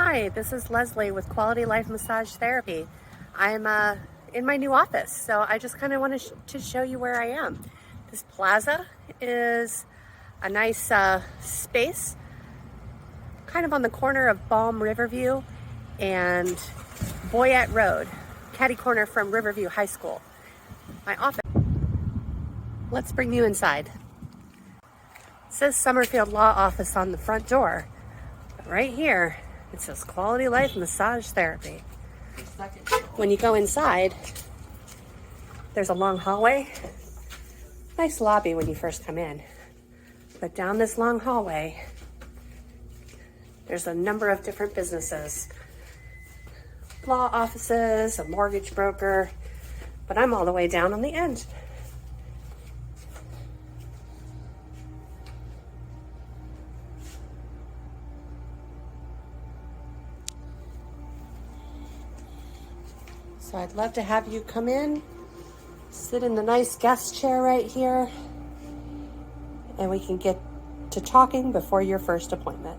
Hi, this is Leslie with Quality Life Massage Therapy. I'm in my new office, so I just kind of wanted to show you where I am. This plaza is a nice space, kind of on the corner of Riverview and Boyette Road, catty corner from Riverview High School. My office. Let's bring you inside. It says Summerfield Law Office on the front door, but right here it says Quality Life Massage Therapy. When you go inside, there's a long hallway. Nice lobby when you first come in. But down this long hallway, there's a number of different businesses. Law offices, a mortgage broker, but I'm all the way down on the end. So I'd love to have you come in, sit in the nice guest chair right here, and we can get to talking before your first appointment.